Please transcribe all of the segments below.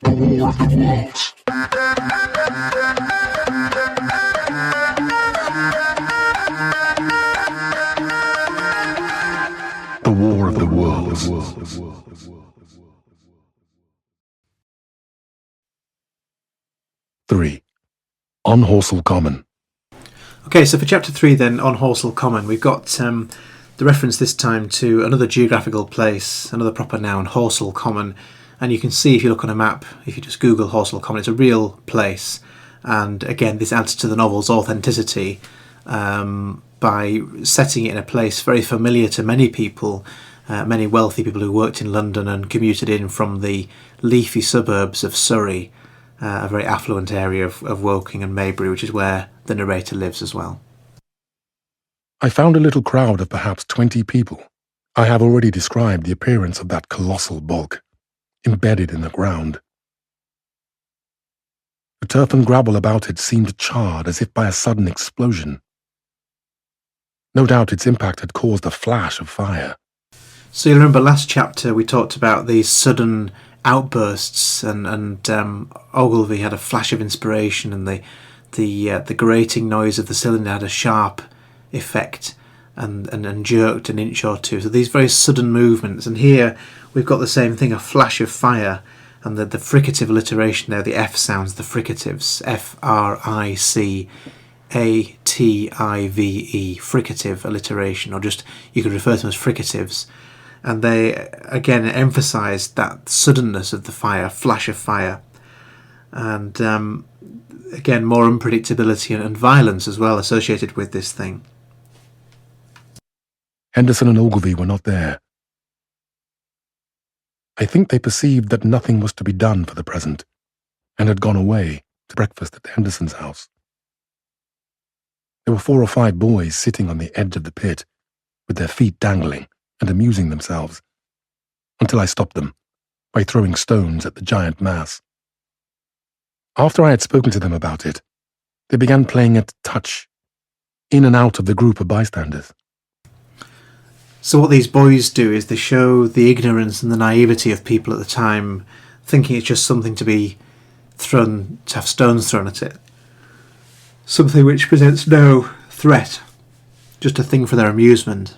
The War of the Worlds. The War of the Worlds. 3. On Horsell Common. Okay, so for Chapter 3 then, on Horsell Common, we've got the reference this time to another geographical place, another proper noun, Horsell Common. And you can see if you look on a map, if you just Google Horsell Common, it's a real place. And again, this adds to the novel's authenticity by setting it in a place very familiar to many people, many wealthy people who worked in London and commuted in from the leafy suburbs of Surrey, a very affluent area of Woking and Maybury, which is where the narrator lives as well. I found a little crowd of perhaps 20 people. I have already described the appearance of that colossal bulk, embedded in the ground. The turf and gravel about it seemed charred as if by a sudden explosion. No doubt its impact had caused a flash of fire. So you remember last chapter we talked about these sudden outbursts, and Ogilvy had a flash of inspiration, and the grating noise of the cylinder had a sharp effect and jerked an inch or two. So these very sudden movements, and here we've got the same thing, a flash of fire, and the fricative alliteration there, the F sounds, the fricatives, F-R-I-C-A-T-I-V-E, fricative alliteration, or just you could refer to them as fricatives. And they, again, emphasise that suddenness of the fire, flash of fire. And, again, more unpredictability and violence as well associated with this thing. Henderson and Ogilvy were not there. I think they perceived that nothing was to be done for the present, and had gone away to breakfast at Henderson's house. There were 4 or 5 boys sitting on the edge of the pit, with their feet dangling, and amusing themselves, until I stopped them by throwing stones at the giant mass. After I had spoken to them about it, they began playing at touch, in and out of the group of bystanders. So what these boys do is they show the ignorance and the naivety of people at the time, thinking it's just something to be thrown, to have stones thrown at it. Something which presents no threat, just a thing for their amusement.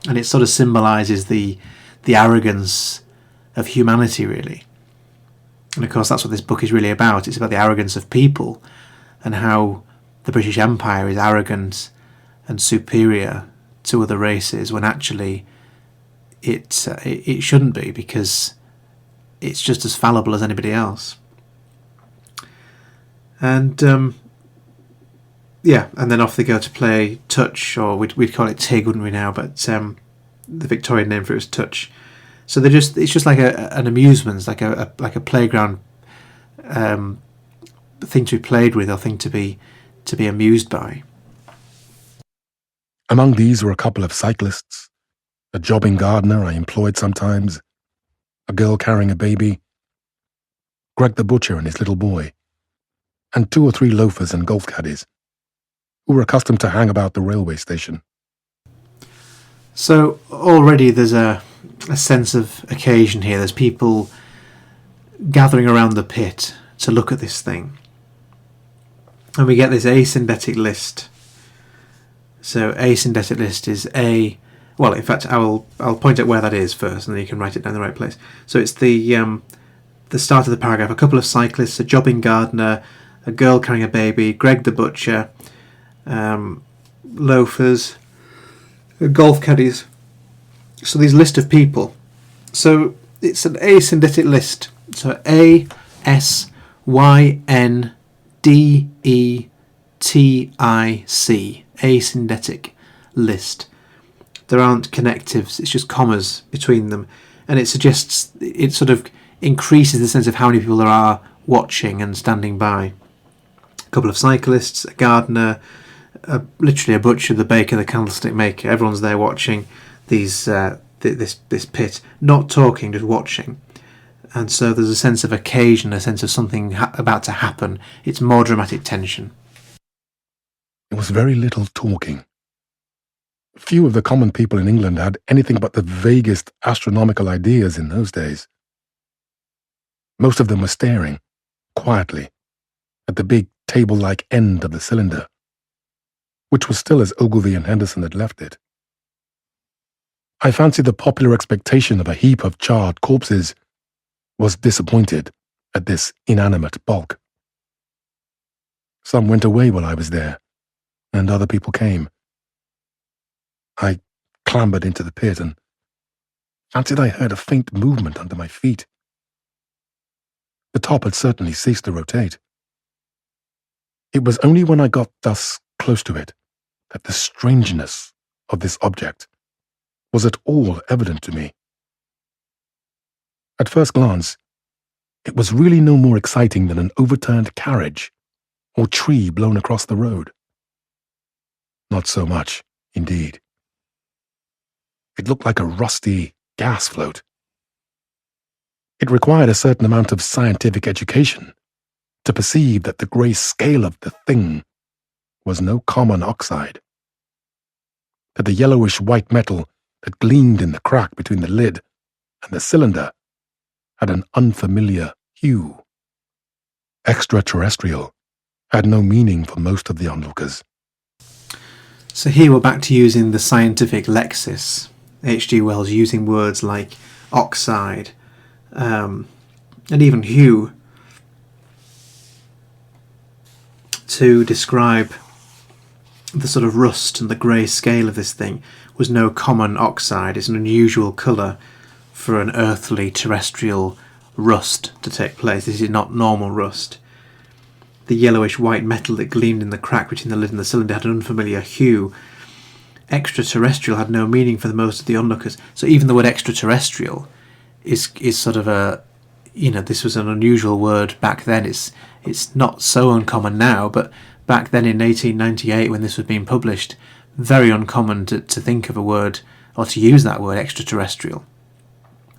And it sort of symbolises the arrogance of humanity, really. And of course that's what this book is really about. It's about the arrogance of people and how the British Empire is arrogant and superior to other races when actually it shouldn't be, because it's just as fallible as anybody else. And yeah, and then off they go to play touch, or we'd call it tig, wouldn't we now? But the Victorian name for it was touch. So it's just like an amusement, like a playground thing to be played with, or thing to be amused by. Among these were a couple of cyclists, a jobbing gardener I employed sometimes, a girl carrying a baby, Greg the butcher and his little boy, and 2 or 3 loafers and golf caddies, who were accustomed to hang about the railway station. So already there's a sense of occasion here. There's people gathering around the pit to look at this thing. And we get this asyndetic list. So asyndetic list is well, in fact, I'll point out where that is first, and then you can write it down in the right place. So it's the start of the paragraph. A couple of cyclists, a jobbing gardener, a girl carrying a baby, Greg the butcher, loafers, golf caddies. So these list of people. So it's an asyndetic list. So A-S-Y-N-D-E-T-I-C, asyndetic list. There aren't connectives, it's just commas between them, and it suggests, it sort of increases the sense of how many people there are watching and standing by. A couple of cyclists, a gardener, literally a butcher, the baker, the candlestick maker. Everyone's there watching these this pit, not talking, just watching. And so there's a sense of occasion, a sense of something about to happen. It's more dramatic tension. There was very little talking. Few of the common people in England had anything but the vaguest astronomical ideas in those days. Most of them were staring, quietly, at the big table-like end of the cylinder, which was still as Ogilvy and Henderson had left it. I fancied the popular expectation of a heap of charred corpses was disappointed at this inanimate bulk. Some went away while I was there, and other people came. I clambered into the pit and fancied I heard a faint movement under my feet. The top had certainly ceased to rotate. It was only when I got thus close to it that the strangeness of this object was at all evident to me. At first glance, it was really no more exciting than an overturned carriage or tree blown across the road. Not so much, indeed. It looked like a rusty gas float. It required a certain amount of scientific education to perceive that the grey scale of the thing was no common oxide, that the yellowish-white metal that gleamed in the crack between the lid and the cylinder had an unfamiliar hue. Extraterrestrial had no meaning for most of the onlookers. So here we're back to using the scientific lexis. H.G. Wells using words like oxide and even hue to describe the sort of rust and the grey scale of this thing. Was no common oxide. It's an unusual colour for an earthly terrestrial rust to take place. This is not normal rust. The yellowish white metal that gleamed in the crack between the lid and the cylinder had an unfamiliar hue. Extraterrestrial had no meaning for the most of the onlookers. So even the word extraterrestrial is sort of a, this was an unusual word back then. It's not so uncommon now, but back then in 1898 when this was being published, very uncommon to think of a word or to use that word, extraterrestrial.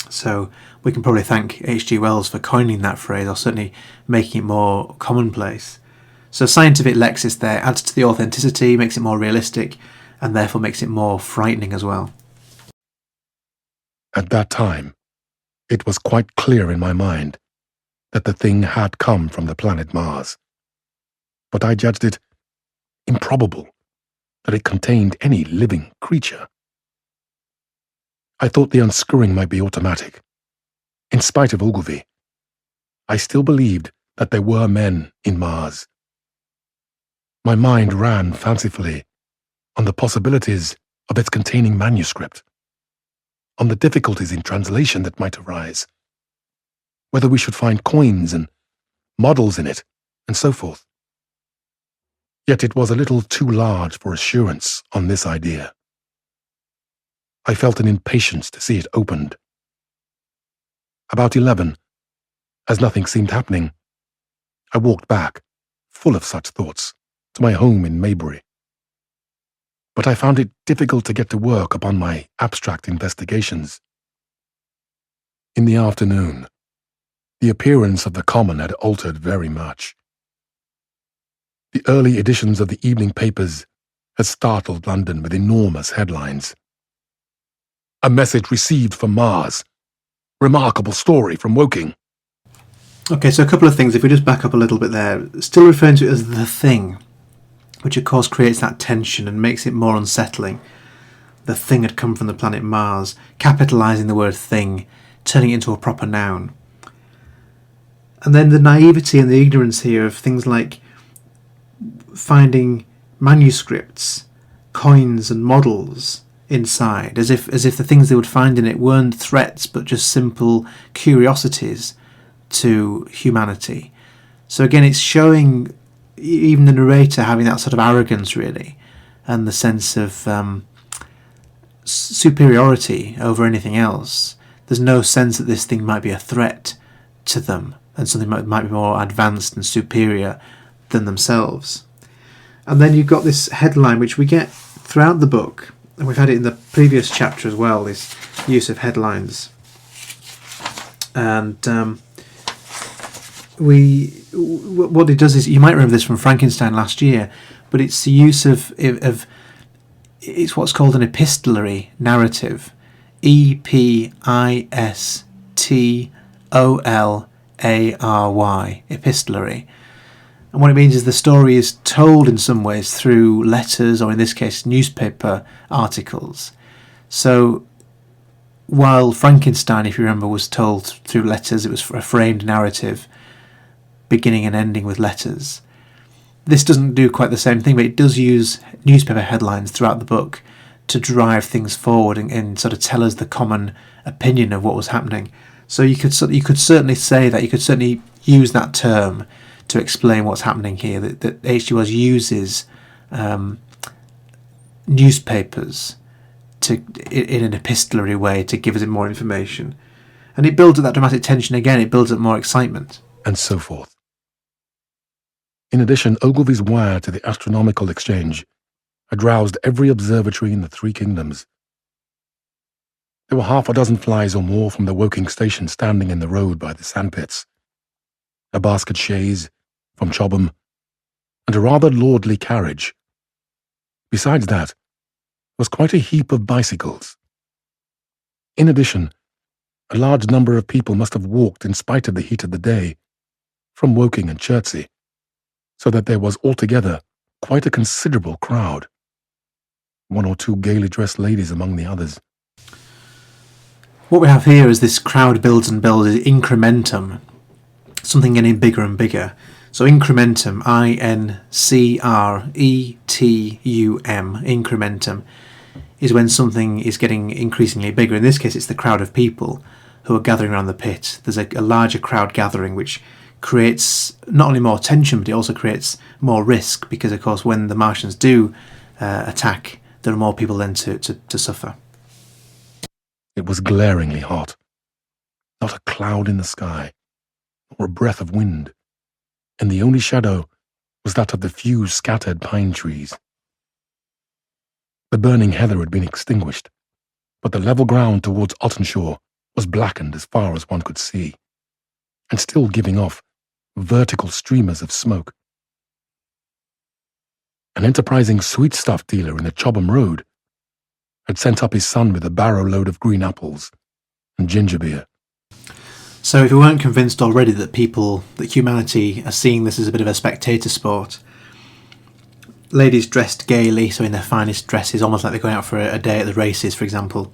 So we can probably thank H.G. Wells for coining that phrase, or certainly making it more commonplace. So scientific lexis there adds to the authenticity, makes it more realistic, and therefore makes it more frightening as well. At that time, it was quite clear in my mind that the thing had come from the planet Mars, but I judged it improbable that it contained any living creature. I thought the unscrewing might be automatic. In spite of Ogilvy, I still believed that there were men in Mars. My mind ran fancifully on the possibilities of its containing manuscript, on the difficulties in translation that might arise, whether we should find coins and models in it, and so forth. Yet it was a little too large for assurance on this idea. I felt an impatience to see it opened. About 11, as nothing seemed happening, I walked back, full of such thoughts, to my home in Maybury. But I found it difficult to get to work upon my abstract investigations. In the afternoon, the appearance of the Common had altered very much. The early editions of the evening papers had startled London with enormous headlines. A message received from Mars. Remarkable story from Woking. Okay, so a couple of things. If we just back up a little bit there, still referring to it as the thing, which of course creates that tension and makes it more unsettling. The thing had come from the planet Mars, capitalising the word thing, turning it into a proper noun. And then the naivety and the ignorance here of things like finding manuscripts, coins and models inside, as if the things they would find in it weren't threats but just simple curiosities to humanity. So again, it's showing even the narrator having that sort of arrogance, really, and the sense of superiority over anything else. There's no sense that this thing might be a threat to them and something might be more advanced and superior than themselves. And then you've got this headline which we get throughout the book, and we've had it in the previous chapter as well, this use of headlines. And what it does is, you might remember this from Frankenstein last year, but it's the use of it's what's called an epistolary narrative. EPISTOLARY epistolary. And what it means is the story is told in some ways through letters, or in this case, newspaper articles. So while Frankenstein, if you remember, was told through letters, it was a framed narrative, beginning and ending with letters. This doesn't do quite the same thing, but it does use newspaper headlines throughout the book to drive things forward and sort of tell us the common opinion of what was happening. So you could certainly say that, you could certainly use that term to explain what's happening here, that H.G. Wells uses newspapers in an epistolary way to give us more information. And it builds up that dramatic tension again, it builds up more excitement. And so forth. In addition, Ogilvy's wire to the astronomical exchange had roused every observatory in the 3 kingdoms. There were 6 flies or more from the Woking station standing in the road by the sandpits, a basket chaise from Chobham, and a rather lordly carriage. Besides that, was quite a heap of bicycles. In addition, a large number of people must have walked in spite of the heat of the day from Woking and Chertsey, so that there was altogether quite a considerable crowd, 1 or 2 gaily dressed ladies among the others. What we have here is this crowd builds and builds, is incrementum, something getting bigger and bigger. So incrementum, I-N-C-R-E-T-U-M, incrementum, is when something is getting increasingly bigger. In this case, it's the crowd of people who are gathering around the pit. There's a larger crowd gathering, which creates not only more tension, but it also creates more risk, because, of course, when the Martians do attack, there are more people then to suffer. It was glaringly hot. Not a cloud in the sky, or a breath of wind, and the only shadow was that of the few scattered pine trees. The burning heather had been extinguished, but the level ground towards Ottenshaw was blackened as far as one could see, and still giving off vertical streamers of smoke. An enterprising sweetstuff dealer in the Chobham Road had sent up his son with a barrow load of green apples and ginger beer. So if we weren't convinced already that humanity are seeing this as a bit of a spectator sport, ladies dressed gaily, so in their finest dresses, almost like they're going out for a day at the races, for example.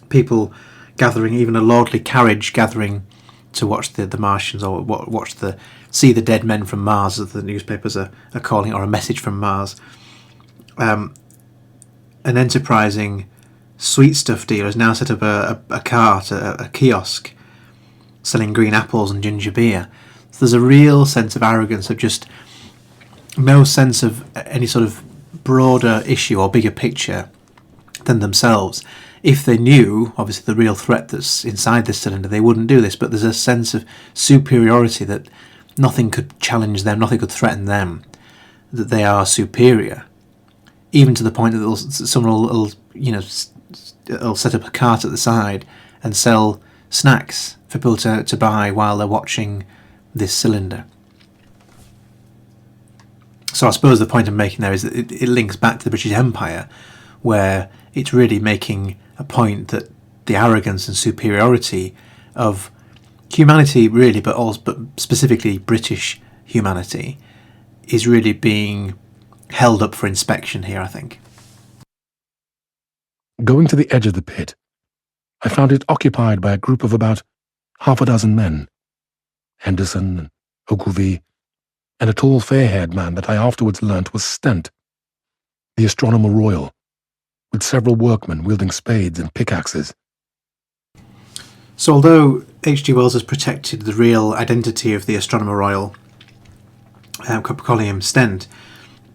People gathering, even a lordly carriage gathering to watch the Martians, or see the dead men from Mars, as the newspapers are calling it, or a message from Mars. An enterprising sweetstuff dealer has now set up a cart, a kiosk, selling green apples and ginger beer. So there's a real sense of arrogance, of just no sense of any sort of broader issue or bigger picture than themselves. If they knew, obviously, the real threat that's inside this cylinder, they wouldn't do this, but there's a sense of superiority, that nothing could challenge them, nothing could threaten them, that they are superior, even to the point that someone will set up a cart at the side and sell snacks for people to buy while they're watching this cylinder. So I suppose the point I'm making there is that it links back to the British Empire, where it's really making a point that the arrogance and superiority of humanity, really, but specifically British humanity, is really being held up for inspection here, I think. Going to the edge of the pit, I found it occupied by a group of about 6 men, Henderson and Ogilvy, and a tall fair-haired man that I afterwards learnt was Stent, the Astronomer Royal, with several workmen wielding spades and pickaxes. So although H.G. Wells has protected the real identity of the Astronomer Royal, calling him Stent,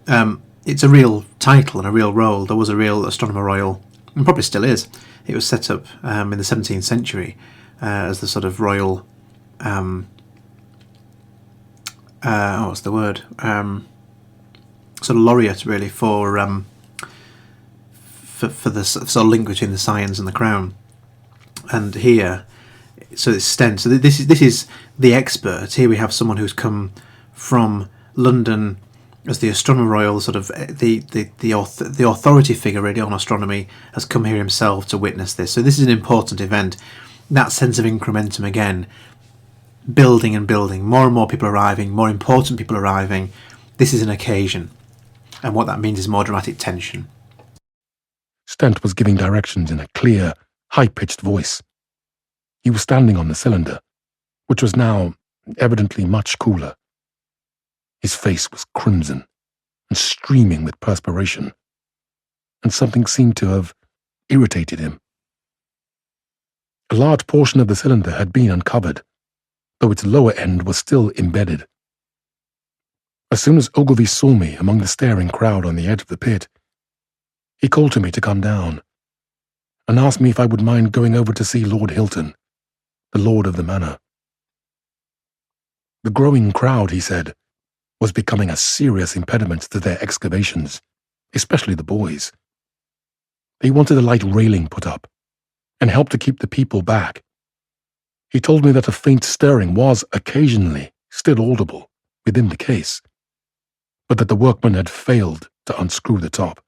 it's a real title and a real role. There was a real Astronomer Royal, and probably still is. It was set up in the 17th century as the sort of royal, what's the word? Sort of laureate, really, for the sort of link between the science and the crown. And here, so it's Stent. So this is the expert. Here we have someone who's come from London as the Astronomer Royal, sort of the authority figure really on astronomy, has come here himself to witness this. So this is an important event. That sense of incrementum again building and building. More and more people arriving, more important people arriving. This is an occasion. And what that means is more dramatic tension. Stent was giving directions in a clear, high-pitched voice. He was standing on the cylinder, which was now evidently much cooler. His face was crimson and streaming with perspiration, and something seemed to have irritated him. A large portion of the cylinder had been uncovered, though its lower end was still embedded. As soon as Ogilvy saw me among the staring crowd on the edge of the pit, he called to me to come down, and asked me if I would mind going over to see Lord Hilton, the lord of the manor. The growing crowd, he said, was becoming a serious impediment to their excavations, especially the boys. They wanted a light railing put up, and help to keep the people back. He told me that a faint stirring was occasionally still audible within the case, but that the workmen had failed to unscrew the top,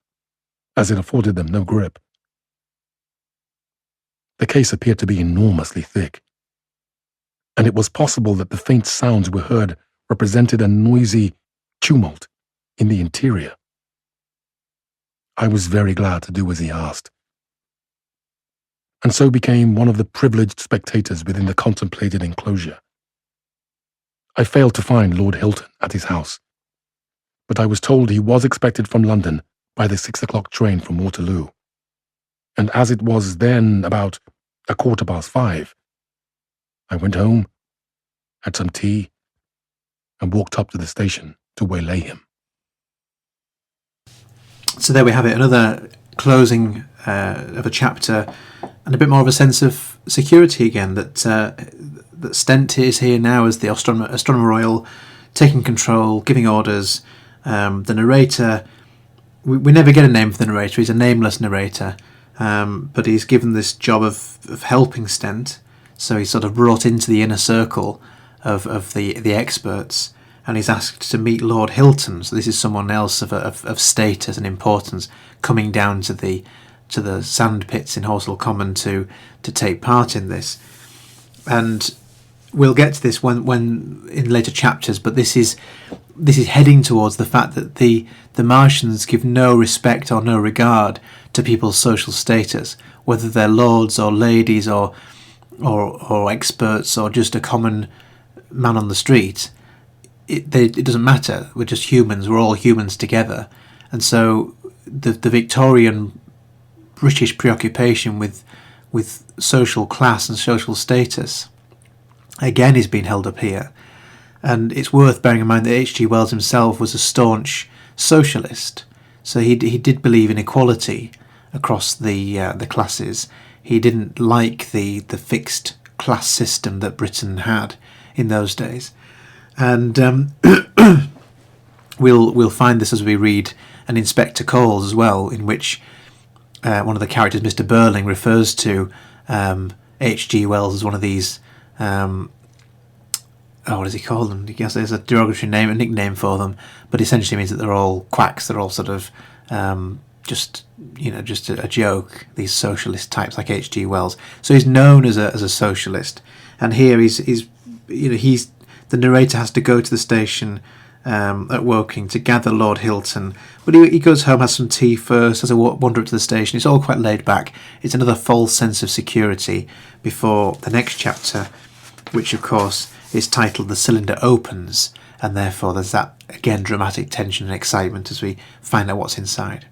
as it afforded them no grip. The case appeared to be enormously thick, and it was possible that the faint sounds we heard represented a noisy tumult in the interior. I was very glad to do as he asked, and so became one of the privileged spectators within the contemplated enclosure. I failed to find Lord Hilton at his house, but I was told he was expected from London by the 6 o'clock train from Waterloo, and as it was then about 5:15, I went home, had some tea, and walked up to the station to waylay him. So there we have it, another closing of a chapter, and a bit more of a sense of security again, that Stent is here now as the Astronomer Royal, taking control, giving orders. The narrator, we never get a name for the narrator, he's a nameless narrator, but he's given this job of helping Stent, so he's sort of brought into the inner circle of the experts, and he's asked to meet Lord Hilton. So this is someone else of status and importance coming down to the sand pits in Horsell Common to take part in this. And we'll get to this when in later chapters, but this is heading towards the fact that the Martians give no respect or no regard to people's social status, whether they're lords or ladies or experts or just a common man on the street. It doesn't matter. We're just humans. We're all humans together. And so the Victorian British preoccupation with social class and social status again is being held up here. And it's worth bearing in mind that H.G. Wells himself was a staunch socialist. So he did believe in equality across the classes. He didn't like the fixed class system that Britain had in those days. And we'll find this as we read an Inspector Calls as well, in which one of the characters, Mr. Burling, refers to H.G. Wells as one of these, what does he call them? I guess there's a derogatory name, a nickname for them, but essentially means that they're all quacks, they're all sort of just a joke, these socialist types like H.G. Wells. So he's known as a socialist, and here he's the narrator has to go to the station at Woking to gather Lord Hilton, but he goes home, has some tea first, has a wander up to the station. It's all quite laid back. It's another false sense of security before the next chapter, which of course is titled The Cylinder Opens, and therefore there's that, again, dramatic tension and excitement as we find out what's inside.